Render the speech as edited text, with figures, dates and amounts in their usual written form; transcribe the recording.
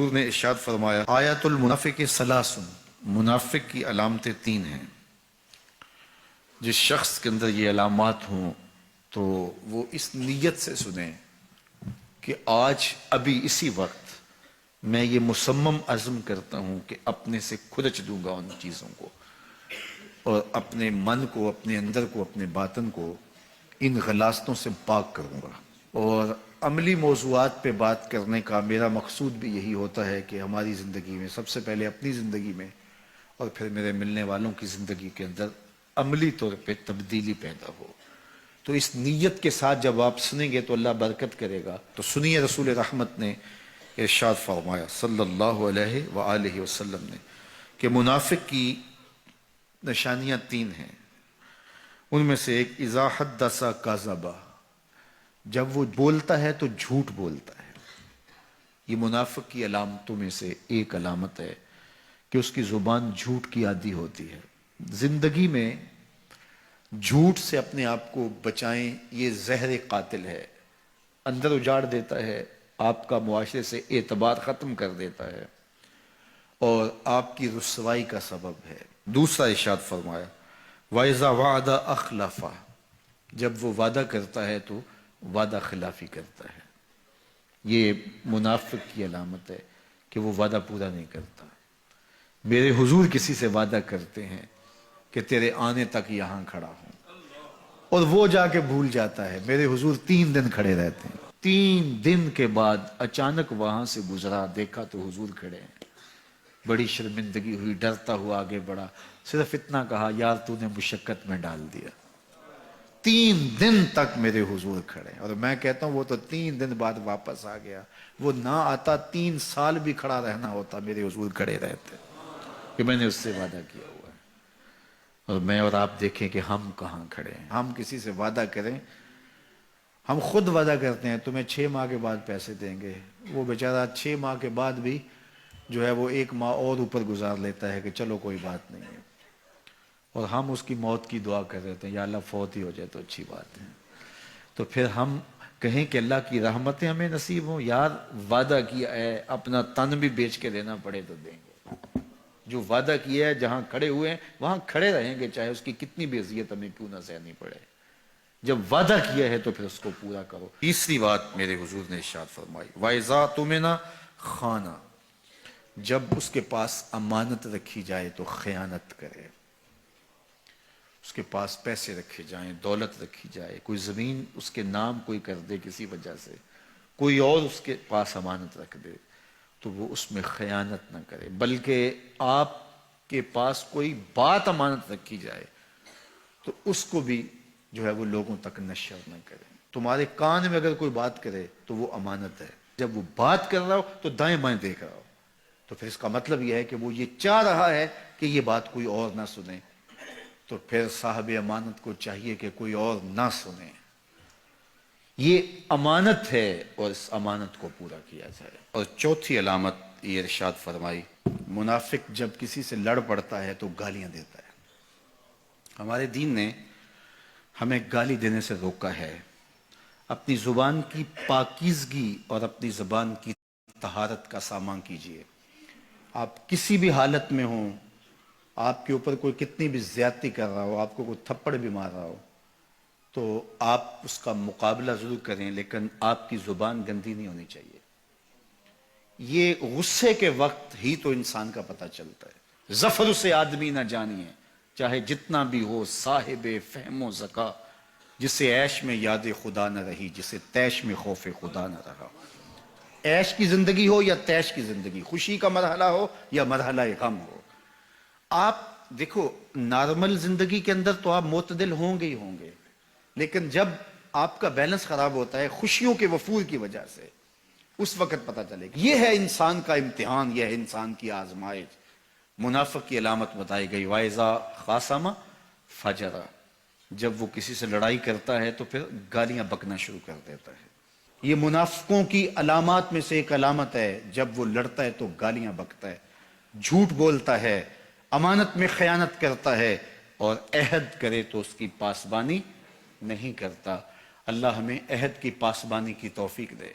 حضور نے ارشاد فرمایا آیات المنافق ثلاث، منافق کی علامتیں تین ہیں۔ جس شخص کے اندر یہ علامات ہوں تو وہ اس نیت سے سنیں کہ آج ابھی اسی وقت میں یہ مصمم عزم کرتا ہوں کہ اپنے سے کھرچ دوں گا ان چیزوں کو، اور اپنے من کو، اپنے اندر کو، اپنے باطن کو ان غلاظتوں سے پاک کروں گا۔ اور عملی موضوعات پہ بات کرنے کا میرا مقصود بھی یہی ہوتا ہے کہ ہماری زندگی میں، سب سے پہلے اپنی زندگی میں اور پھر میرے ملنے والوں کی زندگی کے اندر عملی طور پہ تبدیلی پیدا ہو۔ تو اس نیت کے ساتھ جب آپ سنیں گے تو اللہ برکت کرے گا۔ تو سنیے رسول رحمت نے ارشاد فرمایا صلی اللہ علیہ وآلہ وسلم نے کہ منافق کی نشانیاں تین ہیں۔ ان میں سے ایک اذا حدث کذب، جب وہ بولتا ہے تو جھوٹ بولتا ہے۔ یہ منافق کی علامتوں میں سے ایک علامت ہے کہ اس کی زبان جھوٹ کی عادی ہوتی ہے۔ زندگی میں جھوٹ سے اپنے آپ کو بچائیں، یہ زہر قاتل ہے، اندر اجاڑ دیتا ہے، آپ کا معاشرے سے اعتبار ختم کر دیتا ہے اور آپ کی رسوائی کا سبب ہے۔ دوسرا ارشاد فرمایا وَإِذَا وَعَدَ أَخْلَفَ، جب وہ وعدہ کرتا ہے تو وعدہ خلافی کرتا ہے۔ یہ منافق کی علامت ہے کہ وہ وعدہ پورا نہیں کرتا۔ میرے حضور کسی سے وعدہ کرتے ہیں کہ تیرے آنے تک یہاں کھڑا ہوں، اور وہ جا کے بھول جاتا ہے۔ میرے حضور 3 دن کھڑے رہتے ہیں، 3 دن کے بعد اچانک وہاں سے گزرا، دیکھا تو حضور کھڑے ہیں۔ بڑی شرمندگی ہوئی، ڈرتا ہوا آگے بڑھا، صرف اتنا کہا یار تو نے مشقت میں ڈال دیا۔ 3 دن تک میرے حضور کھڑے، اور میں کہتا ہوں وہ تو 3 دن بعد واپس آ گیا۔ وہ نہ آتا 3 سال بھی کھڑا رہنا ہوتا، میرے حضور کھڑے رہتے کہ میں نے اس سے وعدہ کیا ہوا ہے۔ اور میں اور آپ دیکھیں کہ ہم کہاں کھڑے ہیں۔ ہم کسی سے وعدہ کریں، ہم خود وعدہ کرتے ہیں تمہیں 6 ماہ کے بعد پیسے دیں گے، وہ بیچارہ 6 ماہ کے بعد بھی جو ہے وہ 1 ماہ اور اوپر گزار لیتا ہے کہ چلو کوئی بات نہیں ہے، اور ہم اس کی موت کی دعا کر رہے ہیں یا اللہ فوت ہی ہو جائے تو اچھی بات ہے۔ تو پھر ہم کہیں کہ اللہ کی رحمتیں ہمیں نصیب ہوں، یار وعدہ کیا ہے اپنا تن بھی بیچ کے دینا پڑے تو دیں گے۔ جو وعدہ کیا ہے جہاں کھڑے ہوئے ہیں وہاں کھڑے رہیں گے، چاہے اس کی کتنی بھی اذیت ہمیں کیوں نہ سہنی پڑے۔ جب وعدہ کیا ہے تو پھر اس کو پورا کرو۔ تیسری بات میرے حضور نے ارشاد فرمائی وَإِذَا تُمِنَ خَانَ، جب اس کے پاس امانت رکھی جائے تو خیانت کرے۔ اس کے پاس پیسے رکھے جائیں، دولت رکھی جائے، کوئی زمین اس کے نام کوئی کر دے کسی وجہ سے، کوئی اور اس کے پاس امانت رکھ دے تو وہ اس میں خیانت نہ کرے، بلکہ آپ کے پاس کوئی بات امانت رکھی جائے تو اس کو بھی جو ہے وہ لوگوں تک نشر نہ کرے۔ تمہارے کان میں اگر کوئی بات کرے تو وہ امانت ہے، جب وہ بات کر رہا ہو تو دائیں بائیں دیکھ رہا ہو تو پھر اس کا مطلب یہ ہے کہ وہ یہ چاہ رہا ہے کہ یہ بات کوئی اور نہ سنے، تو پھر صاحب امانت کو چاہیے کہ کوئی اور نہ سنے۔ یہ امانت ہے اور اس امانت کو پورا کیا جائے۔ اور چوتھی علامت یہ ارشاد فرمائی منافق جب کسی سے لڑ پڑتا ہے تو گالیاں دیتا ہے۔ ہمارے دین نے ہمیں گالی دینے سے روکا ہے۔ اپنی زبان کی پاکیزگی اور اپنی زبان کی طہارت کا سامان کیجئے۔ آپ کسی بھی حالت میں ہوں، آپ کے اوپر کوئی کتنی بھی زیادتی کر رہا ہو، آپ کو کوئی تھپڑ بھی مار رہا ہو تو آپ اس کا مقابلہ ضرور کریں، لیکن آپ کی زبان گندی نہیں ہونی چاہیے۔ یہ غصے کے وقت ہی تو انسان کا پتہ چلتا ہے۔ ظفر سے آدمی نہ جانیے چاہے جتنا بھی ہو صاحب فہم و ذکا، جسے عیش میں یاد خدا نہ رہی، جسے تیش میں خوف خدا نہ رہا۔ عیش کی زندگی ہو یا تیش کی زندگی، خوشی کا مرحلہ ہو یا مرحلہ غم ہو، آپ دیکھو نارمل زندگی کے اندر تو آپ معتدل ہوں گے ہی ہوں گے، لیکن جب آپ کا بیلنس خراب ہوتا ہے خوشیوں کے وفور کی وجہ سے، اس وقت پتہ چلے گا۔ یہ ہے انسان کا امتحان، یہ ہے انسان کی آزمائش۔ منافق کی علامت بتائی گئی وَإِذَا خَاصَمَ فَجَرَ، جب وہ کسی سے لڑائی کرتا ہے تو پھر گالیاں بکنا شروع کر دیتا ہے۔ یہ منافقوں کی علامات میں سے ایک علامت ہے، جب وہ لڑتا ہے تو گالیاں بکتا ہے، جھوٹ بولتا ہے، امانت میں خیانت کرتا ہے، اور عہد کرے تو اس کی پاسبانی نہیں کرتا۔ اللہ ہمیں عہد کی پاسبانی کی توفیق دے۔